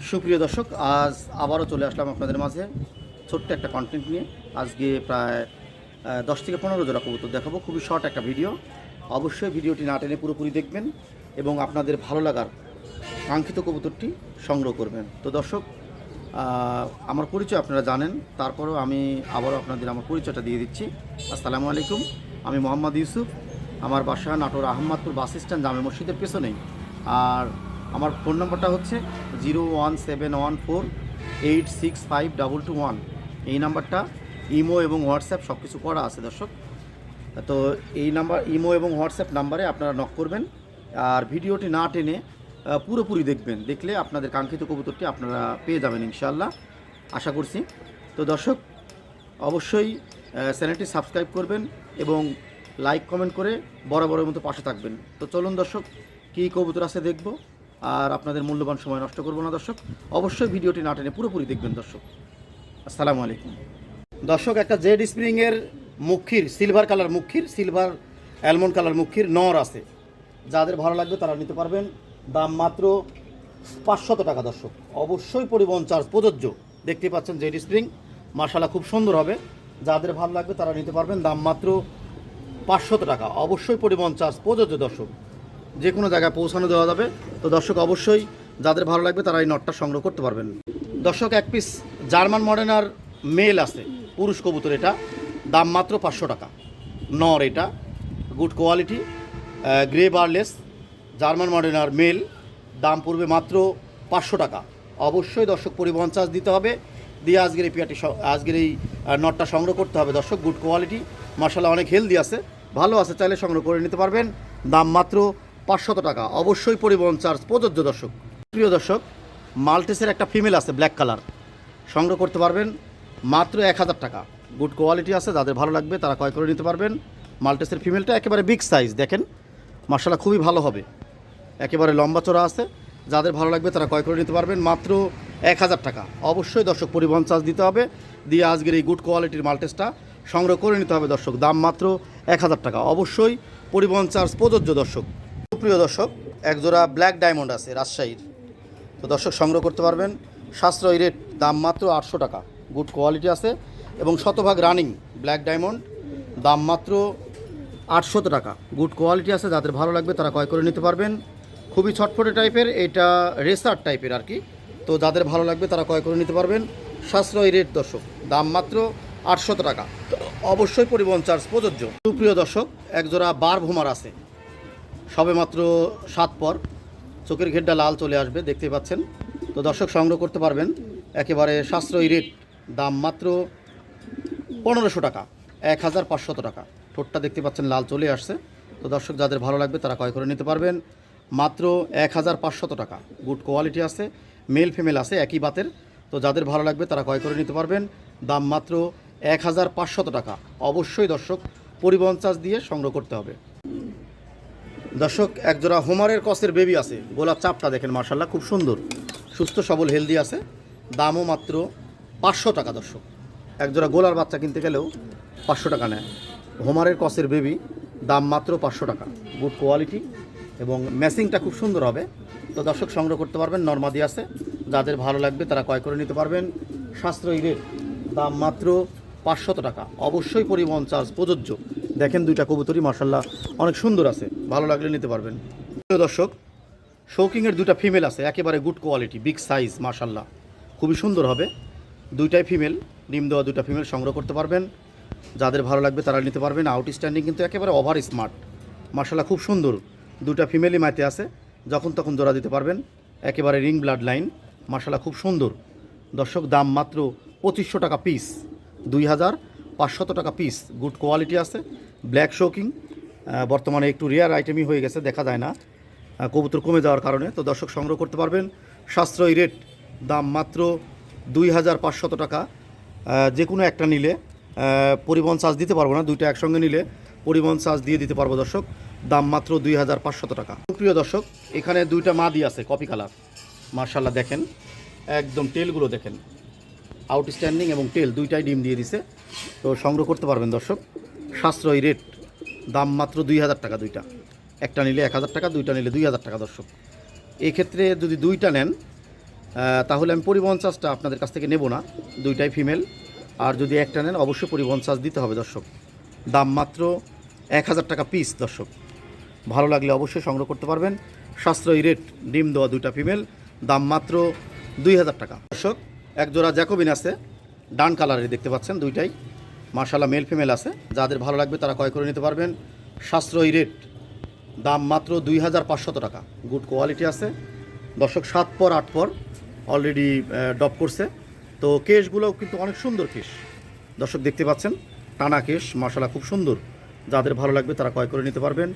সুপ্রিয় দর্শক, আজ আবারও চলে আসলাম আপনাদের মাঝে ছোট্ট একটা কন্টেন্ট নিয়ে। আজকে প্রায় 10 থেকে 15 জোড়া কবুতর দেখাবো। খুবই শর্ট একটা ভিডিও। অবশ্যই ভিডিওটি না টেনে পুরোপুরি দেখবেন এবং আপনাদের ভালো লাগার কাঙ্ক্ষিত কবুতরটি সংগ্রহ করবেন। তো দর্শক, আমার পরিচয় আপনারা জানেন, তারপরেও আমি আবারও আপনাদের আমার পরিচয়টা দিয়ে দিচ্ছি। আসসালামু আলাইকুম, আমি মোহাম্মদ ইউসুফ। আমার বাসা নাটোর আহমদপুর বাস স্ট্যান্ড জামে মসজিদের পেছনেই। আর আমার ফোন নম্বরটা হচ্ছে 01714865221। এই নাম্বারটা ইমো এবং হোয়াটসঅ্যাপ সব কিছু করা আছে দর্শক। তো এই নাম্বার ইমো এবং হোয়াটসঅ্যাপ নাম্বারে আপনারা নক করবেন। আর ভিডিওটি না টেনে পুরোপুরি দেখবেন, দেখলে আপনাদের কাঙ্ক্ষিত কবুতরটি আপনারা পেয়ে যাবেন ইনশাআল্লাহ, আশা করছি। তো দর্শক, অবশ্যই চ্যানেলটি সাবস্ক্রাইব করবেন এবং লাইক কমেন্ট করে বরাবরের মতো পাশে থাকবেন। তো চলুন দর্শক, কী কবুতর আছে দেখব, আর আপনাদের মূল্যবান সময় নষ্ট করব না দর্শক। অবশ্যই ভিডিওটি না টেনে পুরোপুরি দেখবেন দর্শক। আসসালামু আলাইকুম দর্শক। একটা জেড স্প্রিংয়ের মুখির সিলভার কালার মুখির, সিলভার অ্যালমন্ড কালার মুখির নর আছে। যাদের ভালো লাগবে তারা নিতে পারবেন। দাম মাত্র 500 টাকা দর্শক। অবশ্যই পরিবহন চার্জ প্রযোজ্য। দেখতে পাচ্ছেন জেড স্প্রিং, মাশাআল্লাহ খুব সুন্দর হবে। যাদের ভালো লাগবে তারা নিতে পারবেন। দাম মাত্র 500 টাকা। অবশ্যই পরিবহন চার্জ প্রযোজ্য দর্শক, যে কোনো জায়গায় পৌঁছানো দেওয়া যাবে। তো দর্শক, অবশ্যই যাদের ভালো লাগবে তারা এই নটটা সংগ্রহ করতে পারবেন দর্শক। এক পিস জার্মান মডার্নার মেল আছে, পুরুষ কবুতর। এটা দাম মাত্র 500 টাকা। নর, এটা good quality, grey বারলেস German মডার্নার mail. দাম পড়বে মাত্র 500 টাকা। অবশ্যই দর্শক পরিবহন চার্জ দিতে হবে, দিয়ে আজকের এই আজকের এই নটটা সংগ্রহ করতে হবে দর্শক। গুড কোয়ালিটি, মাশাআল্লাহ অনেক হেলদি আছে, ভালো আছে, চাইলে সংগ্রহ করে নিতে পারবেন। দাম মাত্র 500 টাকা। অবশ্যই পরিবহন চার্জ প্রযোজ্য দর্শক। প্রিয় দর্শক, মাল্টেসের একটা ফিমেল আছে ব্ল্যাক কালার, সংগ্রহ করতে পারবেন মাত্র 1000 টাকা। গুড কোয়ালিটি আছে, যাদের ভালো লাগবে তারা ক্রয় করে নিতে পারবেন। মাল্টেসের ফিমেলটা একেবারে বিগ সাইজ, দেখেন মাশাআল্লাহ খুবই ভালো হবে, একেবারে লম্বা চড়া আছে। যাদের ভালো লাগবে তারা ক্রয় করে নিতে পারবেন মাত্র 1000 টাকা। অবশ্যই দর্শক পরিবহন চার্জ দিতে হবে, দিয়ে আজকের এই গুড কোয়ালিটির মাল্টেসটা সংগ্রহ করে নিতে হবে দর্শক। দাম মাত্র 1000 টাকা। অবশ্যই পরিবহন চার্জ প্রযোজ্য দর্শক। প্রিয় দর্শক, একজোড়া ব্ল্যাক ডায়মন্ড আছে রাজশাহীর। তো দর্শক সংগ্রহ করতে পারবেন, সাশ্রয়ী রেট, দাম মাত্র 800 টাকা। গুড কোয়ালিটি আছে এবং শতভাগ রানিং ব্ল্যাক ডায়মন্ড। দাম মাত্র 800 টাকা। গুড কোয়ালিটি আছে, যাদের ভালো লাগবে তারা ক্রয় করে নিতে পারবেন। খুবই ছটফটে টাইপের, এটা রেসার টাইপের আর কি। তো যাদের ভালো লাগবে তারা ক্রয় করে নিতে পারবেন। সাশ্রয়ী রেট দর্শক, দাম মাত্র 800 টাকা। অবশ্যই পরিবহন চার্জ প্রযোজ্য। সুপ্রিয় দর্শক, একজোড়া বার ভুমার আছে, সবে মাত্র 7 পর, চোখের ঘেরটা লাল চলে আসবে, দেখতে পাচ্ছেন। তো দর্শক সংগ্রহ করতে পারবেন একেবারে সাশ্রয়ী রেট। দাম মাত্র 1500 টাকা, 1500 টাকা। ঠোঁটটা দেখতে পাচ্ছেন লাল চলে আসছে। তো দর্শক, যাদের ভালো লাগবে তারা ক্রয় করে নিতে পারবেন মাত্র 1500 টাকা। গুড কোয়ালিটি আছে, মেল ফিমেল আছে একই বাতের। তো যাদের ভালো লাগবে তারা ক্রয় করে নিতে পারবেন। দাম মাত্র 1500 টাকা। অবশ্যই দর্শক পরিবহন চার্জ দিয়ে সংগ্রহ করতে হবে দর্শক। একজোড়া হোমারের কসের বেবি আছে, গোলাপ চাপটা দেখেন মাশাআল্লাহ খুব সুন্দর, সুস্থ সবল হেলদি আছে। দামও মাত্র 500 টাকা দর্শক। একজোড়া গোলার বাচ্চা কিনতে গেলেও 500 টাকা নেয়। হোমারের কসের বেবি, দাম মাত্র 500 টাকা। গুড কোয়ালিটি এবং ম্যাচিংটা খুব সুন্দর হবে। তো দর্শক সংগ্রহ করতে পারবেন, নরমাদি আছে। যাদের ভালো লাগবে তারা ক্রয় করে নিতে পারবেন। সাশ্রয়ী রেট, দাম মাত্র 500 টাকা। অবশ্যই পরিবহন চার্জ প্রযোজ্য। দেখেন দুইটা কবুতরই মাশাআল্লাহ অনেক সুন্দর আছে, ভালো লাগলে নিতে পারবেন। প্রিয় দর্শক, শৌকিংয়ের দুটা ফিমেল আছে, একেবারে গুড কোয়ালিটি, বিগ সাইজ, মাশাআল্লাহ খুবই সুন্দর হবে। দুইটাই ফিমেল, ডিম দেওয়া দুটা ফিমেল সংগ্রহ করতে পারবেন। যাদের ভালো লাগবে তারা নিতে পারবেন। আউটস্ট্যান্ডিং কিন্তু একেবারে ওভার স্মার্ট, মাশাআল্লাহ খুব সুন্দর। দুটা ফিমেলই মাইতে আছে, যখন তখন জোড়া দিতে পারবেন। একেবারে রিং ব্লাড লাইন, মাশাআল্লাহ খুব সুন্দর দর্শক। দাম মাত্র 2500 টাকা পিস, 2500 টাকা পিস। গুড কোয়ালিটি আছে, ব্ল্যাক শোকিং। বর্তমানে একটু রেয়ার আইটেমই হয়ে গেছে, দেখা যায় না কবুতর কমে যাওয়ার কারণে। তো দর্শক সংগ্রহ করতে পারবেন। সাশ্রয়ী রেট, দাম মাত্র 2500 টাকা। যে কোনো একটা নিলে পরিবহন চার্জ দিতে পারবো না, দুইটা একসঙ্গে নিলে পরিবহন চার্জ দিয়ে দিতে পারবো দর্শক। দাম মাত্র 2500 টাকা। প্রিয় দর্শক, এখানে দুইটা মাদি আছে কপি কালার, মাশাআল্লাহ দেখেন একদম টেলগুলো দেখেন, আউটস্ট্যান্ডিং এবং টেল দুইটাই ডিম দিয়ে দিছে। তো সংগ্রহ করতে পারবেন দর্শক। সাশ্রয়ী রেট, দাম মাত্র 2000 টাকা দুইটা। একটা নিলে 1000 টাকা, দুইটা নিলে 2000 টাকা দর্শক। এই ক্ষেত্রে যদি দুইটা নেন তাহলে আমি পরিবহন চার্জটা আপনাদের কাছ থেকে নেব না, দুইটাই ফিমেল। আর যদি একটা নেন অবশ্যই পরিবহন চার্জ দিতে হবে দর্শক। দাম মাত্র 1000 টাকা পিস দর্শক। ভালো লাগলে অবশ্যই সংগ্রহ করতে পারবেন, সাশ্রয়ী রেট। ডিম দেওয়া দুইটা ফিমেল, দাম মাত্র 2000 টাকা দর্শক। এক জোড়া জ্যাকোবিন আছে ডান কালারের, দেখতে পাচ্ছেন দুইটাই মাশাআল্লাহ মেল ফিমেল আছে। যাদের ভালো লাগবে তারা ক্রয় করে নিতে পারবেন, সাশ্রয়ী রেট। দাম মাত্র 2500 টাকা। গুড কোয়ালিটি আছে দর্শক। 7 পর 8 পর অলরেডি ডপ করছে। তো কেশগুলোও কিন্তু অনেক সুন্দর কেশ দর্শক, দেখতে পাচ্ছেন টানা কেশ মাশাআল্লাহ খুব সুন্দর। যাদের ভালো লাগবে তারা ক্রয় করে নিতে পারবেন,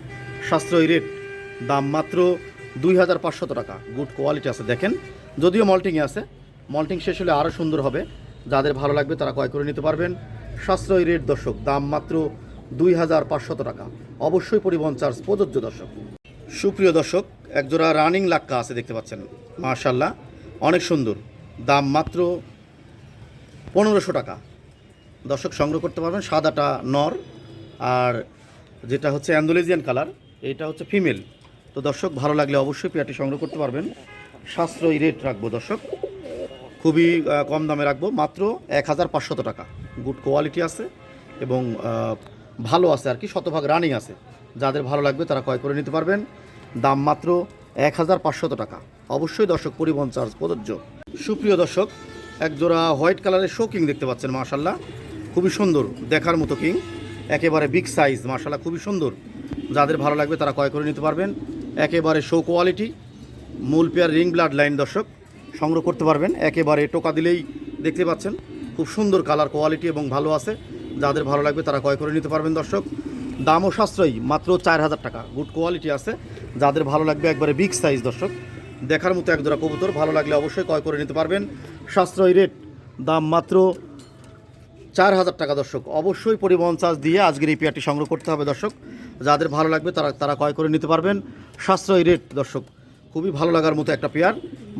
সাশ্রয়ী রেট। দাম মাত্র 2500 টাকা। গুড কোয়ালিটি আছে দেখেন, যদিও মল্টিংয়ে আছে, মল্টিং শেষ হলে আরও সুন্দর হবে। যাদের ভালো লাগবে তারা ক্রয় করে নিতে পারবেন, সাশ্রয়ী রেট দর্শক। দাম মাত্র 2500 টাকা। অবশ্যই পরিবহন চার্জ প্রযোজ্য দর্শক। সুপ্রিয় দর্শক, একজোড়া রানিং লাক্কা আছে দেখতে পাচ্ছেন মাশাআল্লাহ অনেক সুন্দর। দাম মাত্র 1500 টাকা দর্শক। সংগ্রহ করতে পারবেন। সাদাটা নর আর যেটা হচ্ছে অ্যান্ডোলেজিয়ান কালার এটা হচ্ছে ফিমেল। তো দর্শক ভালো লাগলে অবশ্যই পেয়ারটি সংগ্রহ করতে পারবেন, সাশ্রয়ী রেট রাখবো দর্শক, খুবই কম দামে রাখবো, মাত্র 1500 টাকা। গুড কোয়ালিটি আছে এবং ভালো আছে আর কি, শতভাগ রানিং আছে। যাদের ভালো লাগবে তারা ক্রয় করে নিতে পারবেন, দাম মাত্র 1500 টাকা। অবশ্যই দর্শক পরিবহন চার্জ প্রযোজ্য। সুপ্রিয় দর্শক, এক জোড়া হোয়াইট কালারের শো কিং দেখতে পাচ্ছেন মাশাআল্লাহ, খুবই সুন্দর দেখার মতো কিং, একেবারে বিগ সাইজ মাশাআল্লাহ খুবই সুন্দর। যাদের ভালো লাগবে তারা ক্রয় করে নিতে পারবেন, একেবারে শো কোয়ালিটি। মূল পেয়ার রিং ব্লাড লাইন দর্শক, সংগ্রহ করতে পারবেন। একেবারে টোকা দিলেই দেখতে পাচ্ছেন খুব সুন্দর কালার কোয়ালিটি এবং ভালো আছে। যাদের ভালো লাগবে তারা ক্রয় করে নিতে পারবেন দর্শক। দামও সাশ্রয়ী, মাত্র 4000 টাকা। গুড কোয়ালিটি আছে। যাদের ভালো লাগবে একবারে বিগ সাইজ দর্শক, দেখার মতো একজোড়া কবুতর। ভালো লাগলে অবশ্যই ক্রয় করে নিতে পারবেন, সাশ্রয়ী রেট। দাম মাত্র 4000 টাকা দর্শক। অবশ্যই পরিবহন চার্জ দিয়ে আজকের এই পেয়ারটি সংগ্রহ করতে হবে দর্শক। যাদের ভালো লাগবে তারা ক্রয় করে নিতে পারবেন, সাশ্রয়ী রেট দর্শক। খুবই ভালো লাগার মতো একটা পেয়ার,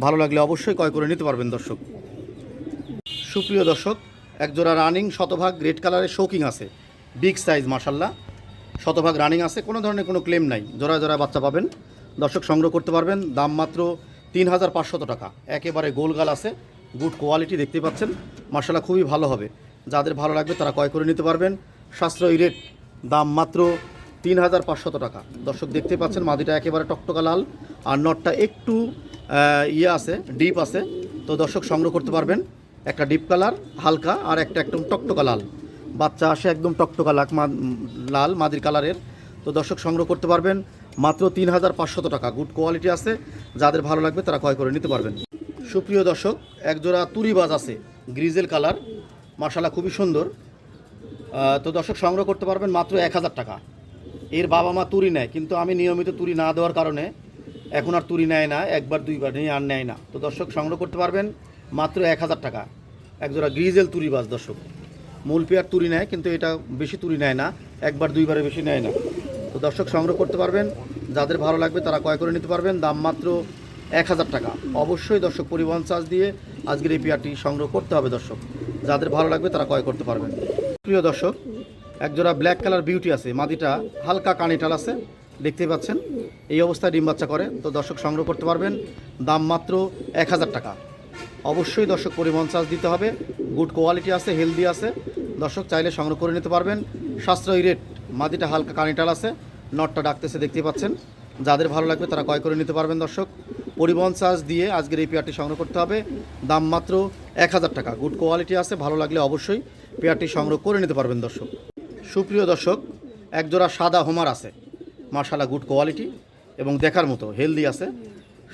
ভালো লাগলে অবশ্যই ক্রয় করে নিতে পারবেন দর্শক। সুপ্রিয় দর্শক, একজোড়া রানিং শতভাগ রেড কালারের শৌকিং আছে, বিগ সাইজ মাশাআল্লাহ, শতভাগ রানিং আছে, কোনো ধরনের কোনো ক্লেম নাই, জোড়ায় জোড়ায় বাচ্চা পাবেন দর্শক। সংগ্রহ করতে পারবেন, দাম মাত্র 3500 টাকা। একেবারে গোলগাল আছে, গুড কোয়ালিটি দেখতে পাচ্ছেন মাশাআল্লাহ, খুবই ভালো হবে। যাদের ভালো লাগবে তারা ক্রয় করে নিতে পারবেন, সাশ্রয়ী রেট। দাম মাত্র 3500 টাকা দর্শক। দেখতে পাচ্ছেন মাদিটা একেবারে টকটকা লাল, আর নটটা একটু ইয়ে আছে, ডিপ আছে। তো দর্শক সংগ্রহ করতে পারবেন, একটা ডিপ কালার হালকা আর একটা একদম টকটকা লাল। বাচ্চা আসে একদম টকটকা লাল মাদির কালারের। তো দর্শক সংগ্রহ করতে পারবেন মাত্র 3500 টাকা। গুড কোয়ালিটি আছে, যাদের ভালো লাগবে তারা ক্রয় করে নিতে পারবেন। সুপ্রিয় দর্শক, একজোড়া তুরিবাজ আছে গ্রিজেল কালার মাশাআল্লাহ খুবই সুন্দর। তো দর্শক সংগ্রহ করতে পারবেন মাত্র 1000 টাকা। এর বাবা মা তুরি নেয়, কিন্তু আমি নিয়মিত তুরি না দেওয়ার কারণে এখন আর তুরি নেয় না, একবার দুইবার নিয়ে আর নেয় না। তো দর্শক সংগ্রহ করতে পারবেন মাত্র 1000 টাকা। একজোড়া গ্রিজেল তুরিবাজ দর্শক। মূল পেয়ার তুরি নেয়, কিন্তু এটা বেশি তুরি নেয় না, একবার দুইবারে বেশি নেয় না। তো দর্শক সংগ্রহ করতে পারবেন, যাদের ভালো লাগবে তারা ক্রয় করে নিতে পারবেন, দাম মাত্র 1000 টাকা। অবশ্যই দর্শক পরিবহন চার্জ দিয়ে আজকের এই পেয়ারটি সংগ্রহ করতে হবে দর্শক। যাদের ভালো লাগবে তারা ক্রয় করতে পারবেন। প্রিয় দর্শক, একজোড়া ব্ল্যাক কালার বিউটি আছে, মাদিটা হালকা কানিটাল আছে, দেখতে পাচ্ছেন এই অবস্থায় ডিম বাচ্চা করে। তো দর্শক সংগ্রহ করতে পারবেন, দাম মাত্র 1000 টাকা। অবশ্যই দর্শক পরিবহন চার্জ দিতে হবে। গুড কোয়ালিটি আছে, হেলদি আছে দর্শক, চাইলে সংগ্রহ করে নিতে পারবেন, সাশ্রয়ী রেট। মাদিটা হালকা কানিটাল আছে, নটটা ডাকতেছে দেখতে পাচ্ছেন। যাদের ভালো লাগবে তারা ক্রয় করে নিতে পারবেন দর্শক। পরিবহন চার্জ দিয়ে আজকের এই পেয়ারটি সংগ্রহ করতে হবে, দাম মাত্র 1000 টাকা। গুড কোয়ালিটি আছে, ভালো লাগলে অবশ্যই পেয়ারটি সংগ্রহ করে নিতে পারবেন দর্শক। সুপ্রিয় দর্শক, একজোড়া সাদা হোমার আছে মাশাআল্লাহ, গুড কোয়ালিটি এবং দেখার মতো হেলদি আছে,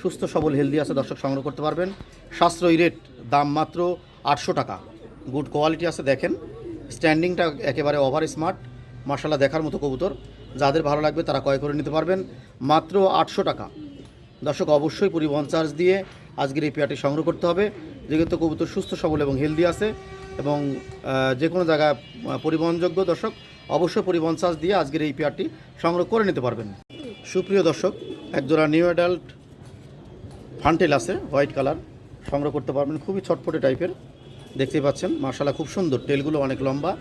সুস্থ সবল হেলদি আছে দর্শক। সংগ্রহ করতে পারবেন, সাশ্রয়ী রেট। দাম মাত্র 800 টাকা। গুড কোয়ালিটি আছে, দেখেন স্ট্যান্ডিংটা একেবারে ওভার স্মার্ট মাশাআল্লাহ, দেখার মতো কবুতর। যাদের ভালো লাগবে তারা ক্রয় করে নিতে পারবেন, মাত্র 800 টাকা দর্শক। অবশ্যই পরিবহন চার্জ দিয়ে আজকের এই পেয়ারটি সংগ্রহ করতে হবে, যেহেতু কবুতর সুস্থ সবল এবং হেলদি আছে এবং যে কোনো জায়গায় পরিবহনযোগ্য দর্শক। অবশ্যই পরিবহন চার্জ দিয়ে আজকের এই পেয়ারটি সংগ্রহ করে নিতে পারবেন। সুপ্রিয় দর্শক, একজোড়া নিউ অ্যাডাল্ট ফান্টেল আছে হোয়াইট কালার, সংগ্রহ করতে পারবেন, খুবই ছটফটে টাইপের দেখতেই পাচ্ছেন মাশাআল্লাহ, খুব সুন্দর। টেলগুলো অনেক লম্বা,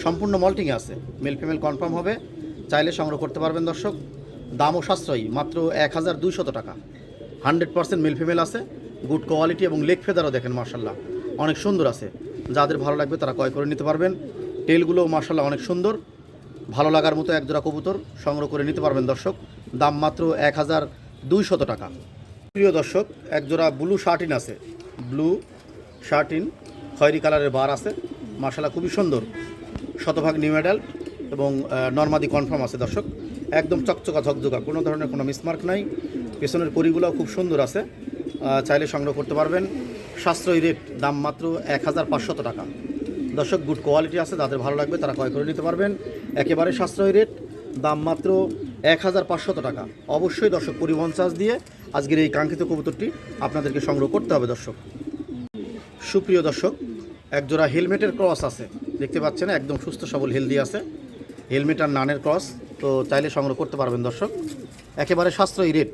সম্পূর্ণ মল্টিংয়ে আছে, মেল ফিমেল কনফার্ম হবে, চাইলে সংগ্রহ করতে পারবেন দর্শক। দামও সাশ্রয়ী, মাত্র 1200 টাকা। 100% মেল ফিমেল আছে, গুড কোয়ালিটি এবং লেগ ফেদারও দেখেন মার্শাল্লাহ অনেক সুন্দর আছে। যাদের ভালো লাগবে তারা ক্রয় করে নিতে পারবেন। টেলগুলোও মার্শাল্লাহ অনেক সুন্দর, ভালো লাগার মতো একজোড়া কবুতর সংগ্রহ করে নিতে পারবেন দর্শক। দাম মাত্র 1200 টাকা। প্রিয় দর্শক, একজোড়া ব্লু শার্টিন আছে, ব্লু শার্টিন খয়েরি কালারের বার আছে, মার্শাল্লাহ খুবই সুন্দর, শতভাগ নিউ অ্যাডাল্ট এবং নর্মাদি কনফার্ম আছে দর্শক। একদম চকচকা ঝকঝকা, কোনো ধরনের কোনো মিসমার্ক নাই। পেছনের কড়িগুলোও খুব সুন্দর আছে, চাইলে সংগ্রহ করতে পারবেন। সাশ্রয়ী রেট, দাম মাত্র 1500 টাকা দর্শক। গুড কোয়ালিটি আছে, যাদের ভালো লাগবে তারা ক্রয় করে নিতে পারবেন। একেবারে সাশ্রয়ী রেট, দাম মাত্র 1500 টাকা। অবশ্যই দর্শক পরিবহন চার্জ দিয়ে আজকের এই কাঙ্ক্ষিত কবুতরটি আপনাদেরকে সংগ্রহ করতে হবে দর্শক। সুপ্রিয় দর্শক, একজোড়া হেলমেটের ক্রস আছে, দেখতে পাচ্ছেন একদম সুস্থ সবল হেলদি আছে, হেলমেট আর নানের ক্রস, তো চাইলে সংগ্রহ করতে পারবেন দর্শক। একেবারে সাশ্রয়ী রেট,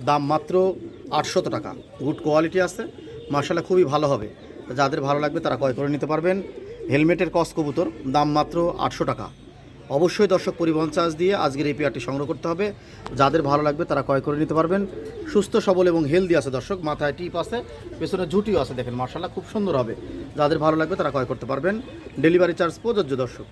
দাম মাত্র 800 টাকা। গুড কোয়ালিটি আছে, মার্শাল্লাহ খুবই ভালো হবে। যাদের ভালো লাগবে তারা ক্রয় করে নিতে পারবেন। হেলমেটের ক্রস কবুতর, দাম মাত্র 800 টাকা। অবশ্যই দর্শক পরিবহন চার্জ দিয়ে আজকের এই পেয়ারটি সংগ্রহ করতে হবে। যাদের ভালো লাগবে তারা ক্রয় করে নিতে পারবেন। সুস্থ সবল এবং হেলদি আছে দর্শক, মাথায় টিপ আছে, পেছনে ঝুটিও আছে, দেখেন মার্শাল্লাহ খুব সুন্দর হবে। যাদের ভালো লাগবে তারা ক্রয় করতে পারবেন। ডেলিভারি চার্জ প্রযোজ্য দর্শক।